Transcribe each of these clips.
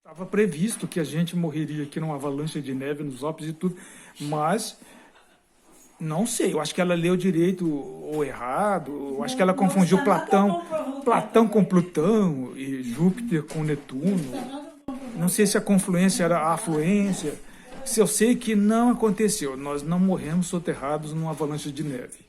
Estava previsto que a gente morreria aqui numa avalanche de neve nos Alpes e tudo, mas não sei, eu acho que ela leu direito ou errado, eu acho que Não, ela não confundiu está nada comprovado Platão com também. Plutão e Júpiter com Não está Netuno. nada Não comprovado sei se a também. confluência era a afluência. Se eu sei que não aconteceu, nós não morremos soterrados numa avalanche de neve.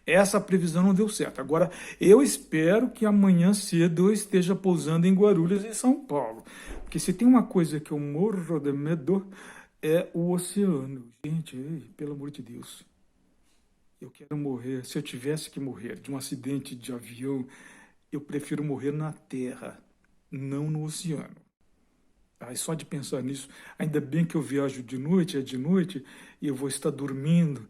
Essa previsão não deu certo. Agora, eu espero que amanhã cedo eu esteja pousando em Guarulhos, em São Paulo. Porque se tem uma coisa que eu morro de medo, é o oceano. Gente, ei, pelo amor de Deus. Eu quero morrer. Se eu tivesse que morrer de um acidente de avião, eu prefiro morrer na terra, não no oceano. Ai, só de pensar nisso, ainda bem que eu viajo de noite, é de noite, e eu vou estar dormindo.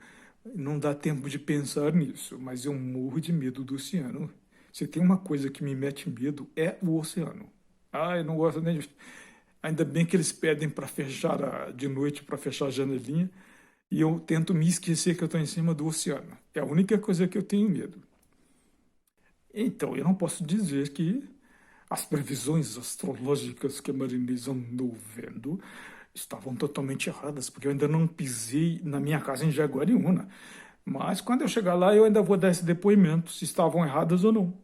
Não dá tempo de pensar nisso, mas eu morro de medo do oceano. Se tem uma coisa que me mete medo, é o oceano. Ah, eu não gosto nem de... Ainda bem que eles pedem para fechar de noite, para fechar a janelinha, e eu tento me esquecer que eu estou em cima do oceano. É a única coisa que eu tenho medo. Então, eu não posso dizer que as previsões astrológicas que a Marinês andou vendo estavam totalmente erradas, porque eu ainda não pisei na minha casa em Jaguariúna. Mas quando eu chegar lá, eu ainda vou dar esse depoimento, se estavam erradas ou não.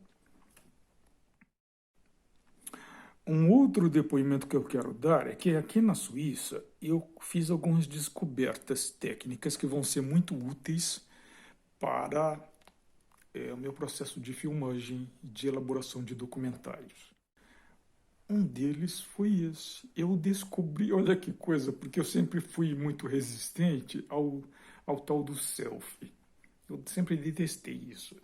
Um outro depoimento que eu quero dar é que aqui na Suíça eu fiz algumas descobertas técnicas que vão ser muito úteis para o meu processo de filmagem e de elaboração de documentários. Um deles foi esse. Eu descobri, olha que coisa, porque eu sempre fui muito resistente ao tal do selfie. Eu sempre detestei isso.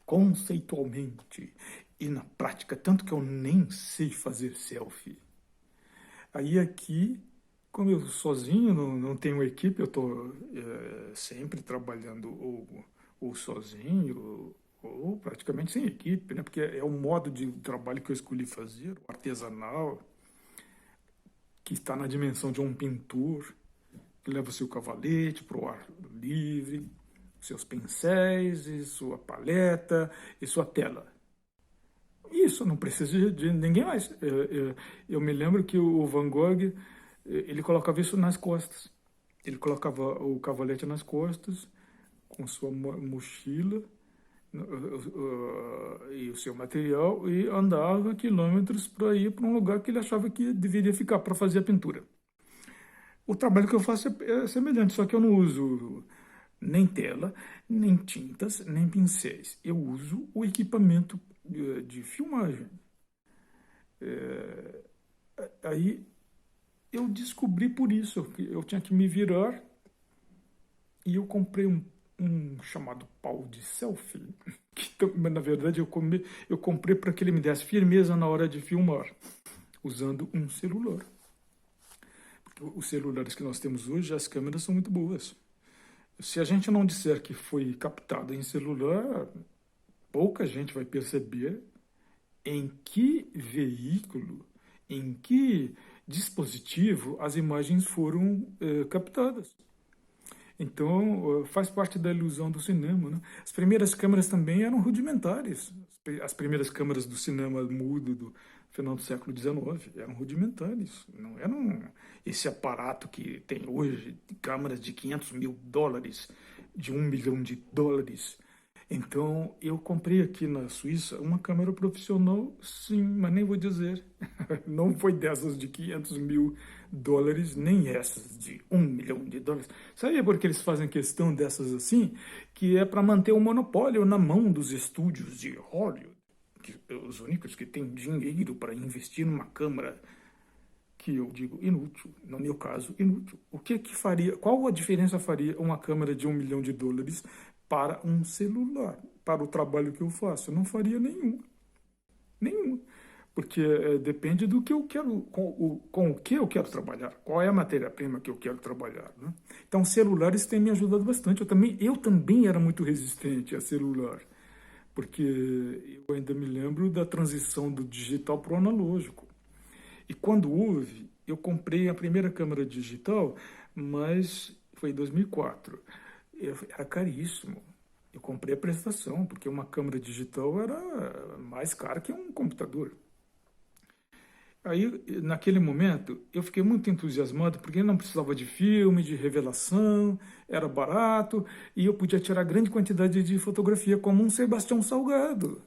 Conceitualmente e na prática, tanto que eu nem sei fazer selfie. Aí aqui, como eu sozinho, não tenho equipe, eu estou sempre trabalhando ou sozinho ou praticamente sem equipe, né? Porque é o modo de trabalho que eu escolhi fazer, o artesanal, que está na dimensão de um pintor, que leva o seu cavalete para o ar livre, seus pincéis, e sua paleta e sua tela. Isso, não precisa de ninguém mais. Eu me lembro que o Van Gogh, ele colocava isso nas costas. Ele colocava o cavalete nas costas, com sua mochila e o seu material, e andava quilômetros para ir para um lugar que ele achava que deveria ficar para fazer a pintura. O trabalho que eu faço é semelhante, só que eu não uso nem tela, nem tintas, nem pincéis. Eu uso o equipamento de filmagem. Aí eu descobri por isso que eu tinha que me virar e eu comprei um chamado pau de selfie, que na verdade eu comprei para que ele me desse firmeza na hora de filmar, usando um celular. Porque os celulares que nós temos hoje, as câmeras são muito boas. Se a gente não disser que foi captado em celular, pouca gente vai perceber em que veículo, em que dispositivo as imagens foram captadas. Então, faz parte da ilusão do cinema, né? As primeiras câmeras também eram rudimentares. As primeiras câmeras do cinema mudo do final do século XIX eram rudimentares. Não eram esse aparato que tem hoje, de câmeras de 500 mil dólares, de 1 milhão de dólares. Então, eu comprei aqui na Suíça uma câmera profissional, sim, mas nem vou dizer. Não foi dessas de 500 mil dólares, nem essas de 1 milhão de dólares. Sabe por que eles fazem questão dessas assim? Que é para manter o monopólio na mão dos estúdios de Hollywood, os únicos que têm dinheiro para investir numa câmera que eu digo inútil, no meu caso, inútil. O que faria, qual a diferença faria uma câmera de 1 milhão de dólares para um celular, para o trabalho que eu faço? Não faria nenhum, nenhum. Porque depende do que eu quero, com o que eu quero trabalhar, qual é a matéria-prima que eu quero trabalhar, né? Então, celulares têm me ajudado bastante. Eu também era muito resistente a celular, porque eu ainda me lembro da transição do digital para o analógico. E quando houve, eu comprei a primeira câmera digital, mas foi em 2004. Era caríssimo. Eu comprei a prestação, porque uma câmera digital era mais cara que um computador. Aí, naquele momento, eu fiquei muito entusiasmado porque não precisava de filme, de revelação, era barato e eu podia tirar grande quantidade de fotografia como um Sebastião Salgado.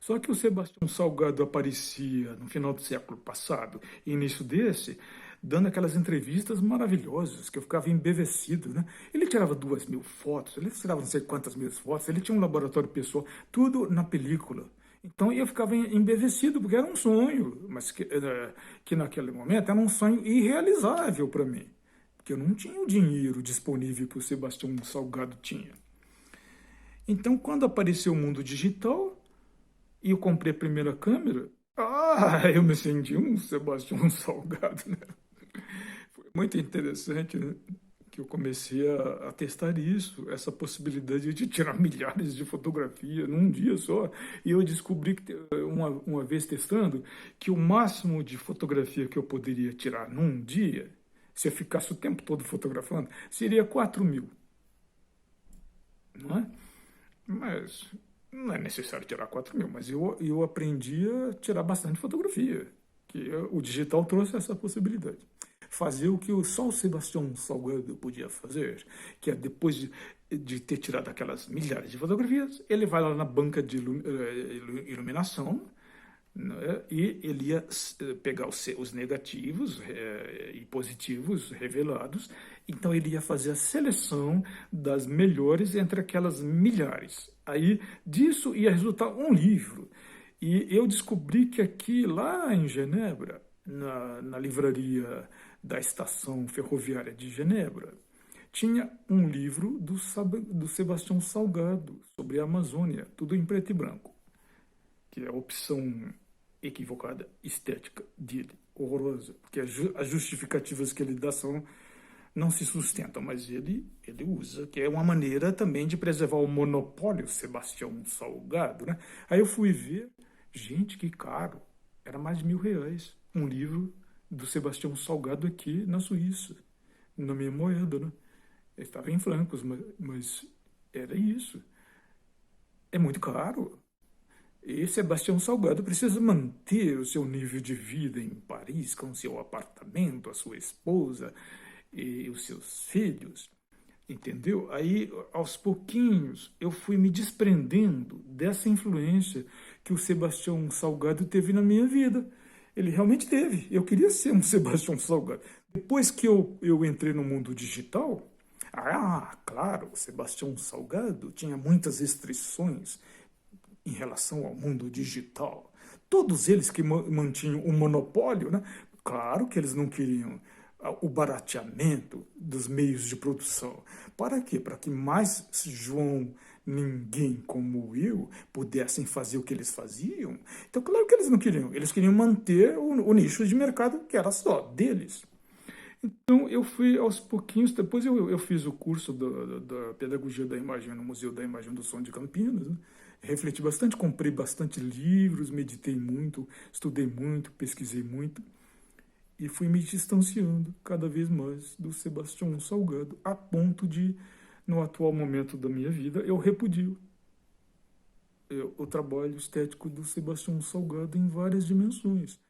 Só que o Sebastião Salgado aparecia no final do século passado, início desse, dando aquelas entrevistas maravilhosas, que eu ficava embevecido, né? Ele tirava 2.000 fotos, ele tirava não sei quantas mil fotos, ele tinha um laboratório pessoal, tudo na película. Então eu ficava embevecido, porque era um sonho, mas que naquele momento era um sonho irrealizável para mim, porque eu não tinha o dinheiro disponível que o Sebastião Salgado tinha. Então, quando apareceu o mundo digital e eu comprei a primeira câmera, eu me senti um Sebastião Salgado, né? Foi muito interessante, né? Que eu comecei a testar isso, essa possibilidade de tirar milhares de fotografias num dia só. E eu descobri, que uma vez testando, que o máximo de fotografia que eu poderia tirar num dia, se eu ficasse o tempo todo fotografando, seria 4.000, não é? Mas não é necessário tirar 4.000, mas eu aprendi a tirar bastante fotografia, que o digital trouxe essa possibilidade. Fazer o que só o Sebastião Salgado podia fazer, que é depois de ter tirado aquelas milhares de fotografias, ele vai lá na banca de iluminação, né, e ele ia pegar os negativos e positivos revelados, então ele ia fazer a seleção das melhores entre aquelas milhares. Aí disso ia resultar um livro. E eu descobri que aqui, lá em Genebra, na livraria da estação ferroviária de Genebra, tinha um livro do Sebastião Salgado sobre a Amazônia, tudo em preto e branco, que é a opção equivocada estética dele, horrorosa, porque as justificativas que ele dá não se sustentam, mas ele usa, que é uma maneira também de preservar o monopólio Sebastião Salgado, né? Aí eu fui ver, gente, que caro, era mais de R$ 1.000, um livro do Sebastião Salgado aqui na Suíça, na minha moeda, né? Ele estava em francos, mas era isso. É muito caro. E Sebastião Salgado precisa manter o seu nível de vida em Paris, com seu apartamento, a sua esposa e os seus filhos, entendeu? Aí, aos pouquinhos, eu fui me desprendendo dessa influência que o Sebastião Salgado teve na minha vida. Ele realmente teve. Eu queria ser um Sebastião Salgado. Depois que eu entrei no mundo digital, claro, o Sebastião Salgado tinha muitas restrições em relação ao mundo digital. Todos eles que mantinham o monopólio, né? Claro que eles não queriam o barateamento dos meios de produção. Para quê? Para que mais João ninguém como eu pudessem fazer o que eles faziam. Então, claro que eles não queriam. Eles queriam manter o nicho de mercado que era só deles. Então, eu fui aos pouquinhos, depois eu fiz o curso da Pedagogia da Imagem no Museu da Imagem do Som de Campinas, né? Refleti bastante, comprei bastante livros, meditei muito, estudei muito, pesquisei muito e fui me distanciando cada vez mais do Sebastião Salgado, a ponto de, no atual momento da minha vida, eu repudio o trabalho estético do Sebastião Salgado em várias dimensões.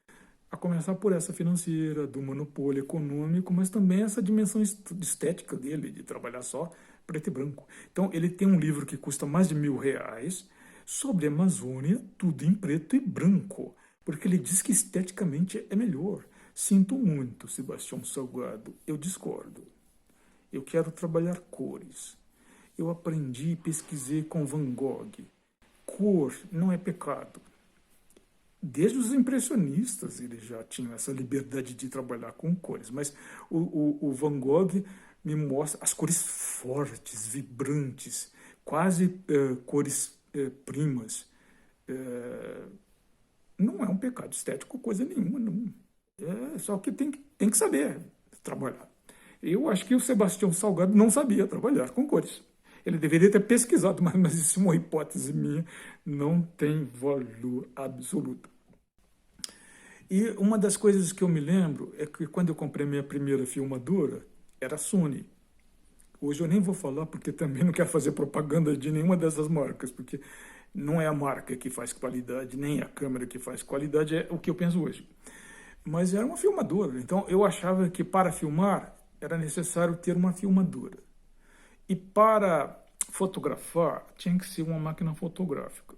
A começar por essa financeira, do monopólio econômico, mas também essa dimensão estética dele, de trabalhar só preto e branco. Então, ele tem um livro que custa mais de R$ 1.000, sobre a Amazônia, tudo em preto e branco, porque ele diz que esteticamente é melhor. Sinto muito, Sebastião Salgado, eu discordo. Eu quero trabalhar cores. Eu aprendi e pesquisei com Van Gogh. Cor não é pecado. Desde os impressionistas eles já tinham essa liberdade de trabalhar com cores, mas o Van Gogh me mostra as cores fortes, vibrantes, quase cores primas. Não é um pecado estético coisa nenhuma, não. Só que tem que saber trabalhar. Eu acho que o Sebastião Salgado não sabia trabalhar com cores. Ele deveria ter pesquisado, mas isso é uma hipótese minha, não tem valor absoluto. E uma das coisas que eu me lembro é que quando eu comprei minha primeira filmadora, era Sony. Hoje eu nem vou falar porque também não quero fazer propaganda de nenhuma dessas marcas, porque não é a marca que faz qualidade, nem a câmera que faz qualidade, é o que eu penso hoje. mas era uma filmadora. Então eu achava que para filmar era necessário ter uma filmadora. E para fotografar tinha que ser uma máquina fotográfica.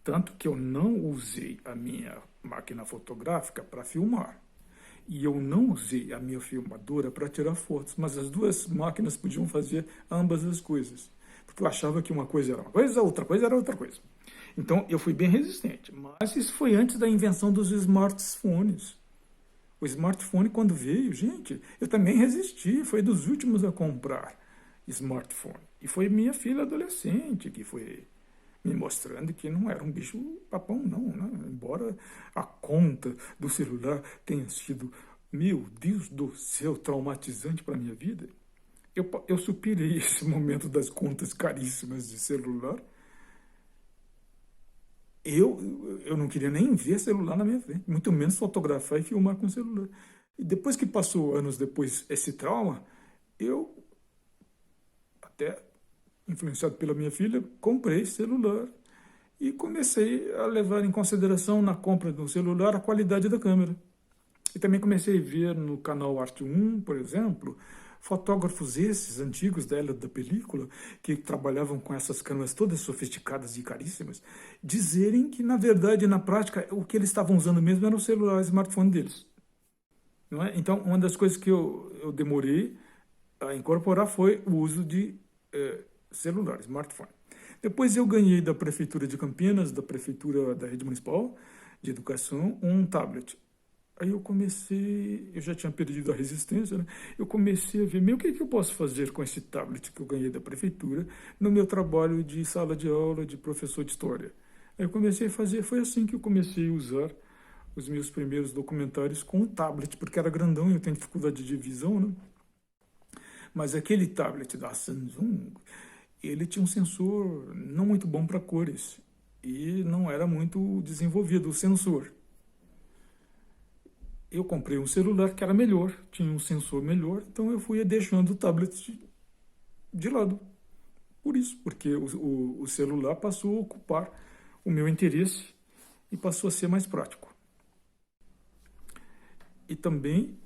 Tanto que eu não usei a minha máquina fotográfica para filmar. E eu não usei a minha filmadora para tirar fotos, mas as duas máquinas podiam fazer ambas as coisas. Porque eu achava que uma coisa era uma coisa, outra coisa era outra coisa. Então eu fui bem resistente. Mas isso foi antes da invenção dos smartphones. O smartphone, quando veio, gente, eu também resisti. Foi dos últimos a comprar smartphone. E foi minha filha adolescente que foi me mostrando que não era um bicho papão, não, né? Embora a conta do celular tenha sido, meu Deus do céu, traumatizante para a minha vida. Eu superei esse momento das contas caríssimas de celular. Eu não queria nem ver celular na minha frente, muito menos fotografar e filmar com celular. E depois que passou, anos depois, esse trauma, eu, até influenciado pela minha filha, comprei celular e comecei a levar em consideração na compra do celular a qualidade da câmera. E também comecei a ver no canal Arte 1, por exemplo, fotógrafos esses antigos da era da película, que trabalhavam com essas câmeras todas sofisticadas e caríssimas, dizerem que, na verdade, na prática, o que eles estavam usando mesmo era o celular, o smartphone deles. Não é? Então, uma das coisas que eu demorei a incorporar foi o uso de celular, smartphone. Depois eu ganhei da Prefeitura de Campinas, da Prefeitura da Rede Municipal de Educação, um tablet. Aí eu já tinha perdido a resistência, né? Eu comecei a ver, meu, o que eu posso fazer com esse tablet que eu ganhei da prefeitura no meu trabalho de sala de aula de professor de história. Aí eu comecei a fazer, foi assim que eu comecei a usar os meus primeiros documentários com o tablet, porque era grandão e eu tenho dificuldade de visão, né? Mas aquele tablet da Samsung, ele tinha um sensor não muito bom para cores e não era muito desenvolvido o sensor. Eu comprei um celular que era melhor, tinha um sensor melhor, então eu fui deixando o tablet de lado. Por isso, porque o celular passou a ocupar o meu interesse e passou a ser mais prático. E também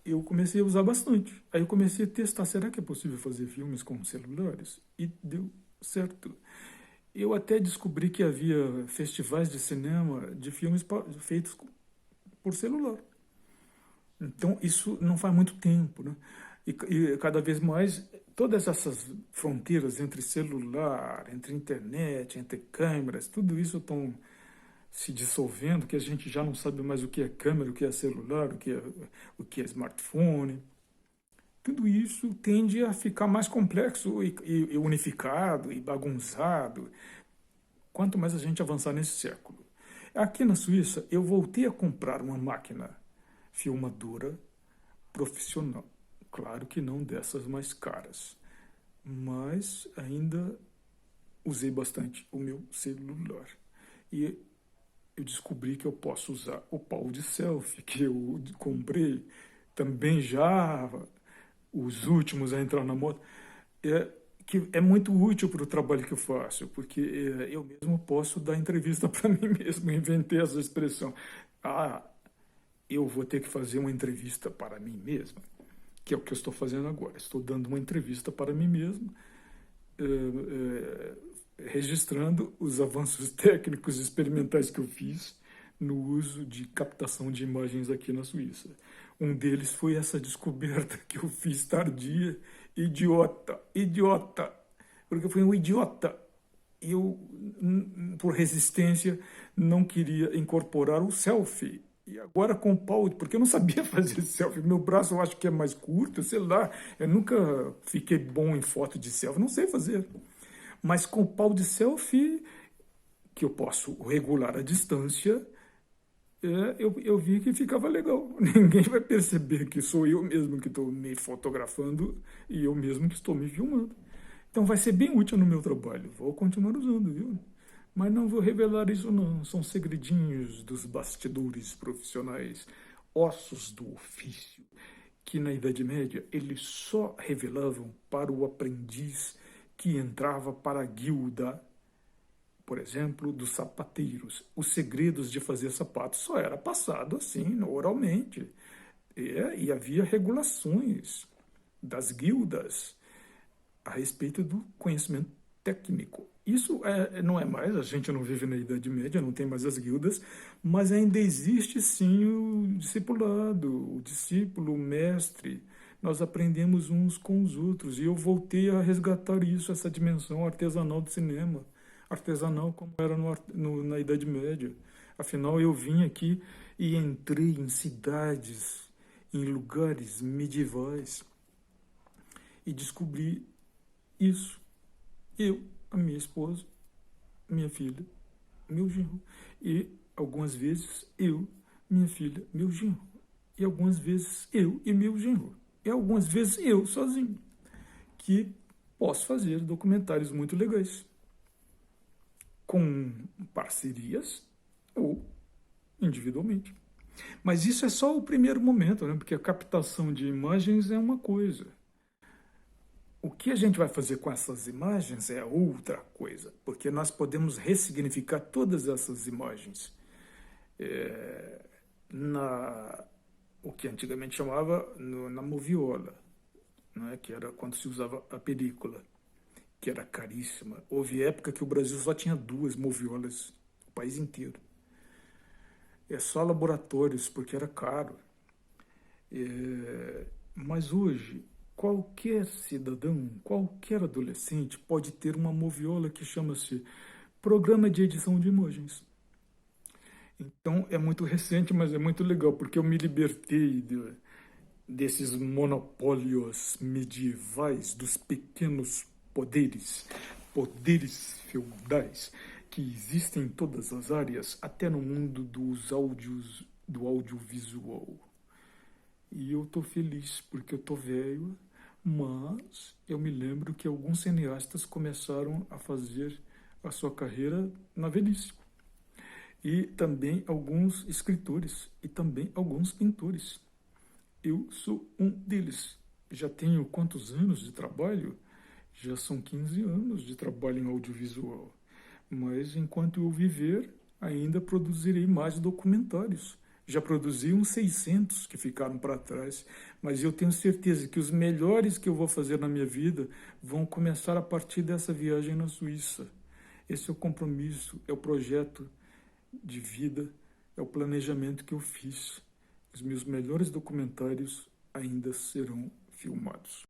eu comecei a usar bastante. Aí eu comecei a testar, será que é possível fazer filmes com celulares? E deu certo. Eu até descobri que havia festivais de cinema de filmes feitos por celular. Então, isso não faz muito tempo, né? E cada vez mais, todas essas fronteiras entre celular, entre internet, entre câmeras, tudo isso estão se dissolvendo, que a gente já não sabe mais o que é câmera, o que é celular, o que é smartphone. Tudo isso tende a ficar mais complexo e unificado e bagunçado, quanto mais a gente avançar nesse século. Aqui na Suíça, eu voltei a comprar uma máquina filmadora profissional. Claro que não dessas mais caras, mas ainda usei bastante o meu celular. E eu descobri que eu posso usar o pau de selfie que eu comprei, também já os últimos a entrar na moda, que é muito útil para o trabalho que eu faço, porque eu mesmo posso dar entrevista para mim mesmo, inventei essa expressão. Ah, eu vou ter que fazer uma entrevista para mim mesmo, que é o que eu estou fazendo agora. Estou dando uma entrevista para mim mesmo, registrando os avanços técnicos e experimentais que eu fiz no uso de captação de imagens aqui na Suíça. Um deles foi essa descoberta que eu fiz tardia, idiota, porque eu fui um idiota. Eu, por resistência, não queria incorporar o selfie. E agora com o pau, porque eu não sabia fazer selfie. Meu braço eu acho que é mais curto, sei lá. Eu nunca fiquei bom em foto de selfie, não sei fazer. Mas com o pau de selfie, que eu posso regular a distância, eu vi que ficava legal. Ninguém vai perceber que sou eu mesmo que estou me fotografando e eu mesmo que estou me filmando. Então vai ser bem útil no meu trabalho. Vou continuar usando, viu? Mas não vou revelar isso não. São segredinhos dos bastidores profissionais, ossos do ofício, que na Idade Média eles só revelavam para o aprendiz que entrava para a guilda por exemplo, dos sapateiros. Os segredos de fazer sapatos só era passado assim, oralmente. E havia regulações das guildas a respeito do conhecimento técnico. Isso não é mais, a gente não vive na Idade Média, não tem mais as guildas, mas ainda existe sim o discipulado, o discípulo, o mestre. Nós aprendemos uns com os outros e eu voltei a resgatar isso, essa dimensão artesanal do cinema. Artesanal como era na Idade Média. Afinal, eu vim aqui e entrei em cidades, em lugares medievais e descobri isso. Eu, a minha esposa, minha filha, meu genro. E algumas vezes eu, minha filha, meu genro. E algumas vezes eu e meu genro. E algumas vezes eu sozinho. Que posso fazer documentários muito legais. Com parcerias ou individualmente. Mas isso é só o primeiro momento, né? Porque a captação de imagens é uma coisa. O que a gente vai fazer com essas imagens é outra coisa, porque nós podemos ressignificar todas essas imagens. Na, o que antigamente chamava na moviola, né, que era quando se usava a película, que era caríssima. Houve época que o Brasil só tinha 2 moviolas, o país inteiro. É só laboratórios, porque era caro. Mas hoje, qualquer cidadão, qualquer adolescente pode ter uma moviola que chama-se Programa de Edição de Imagens. Então é muito recente, mas é muito legal, porque eu me libertei desses monopólios medievais, dos pequenos poderes, poderes feudais, que existem em todas as áreas, até no mundo dos áudios, do audiovisual. E eu tô feliz porque eu tô velho, mas eu me lembro que alguns cineastas começaram a fazer a sua carreira na velhice. E também alguns escritores e também alguns pintores. Eu sou um deles. Já tenho quantos anos de trabalho? Já são 15 anos de trabalho em audiovisual. Mas enquanto eu viver, ainda produzirei mais documentários. Já produzi uns 600 que ficaram para trás, mas eu tenho certeza que os melhores que eu vou fazer na minha vida vão começar a partir dessa viagem na Suíça. Esse é o compromisso, é o projeto de vida, é o planejamento que eu fiz. Os meus melhores documentários ainda serão filmados.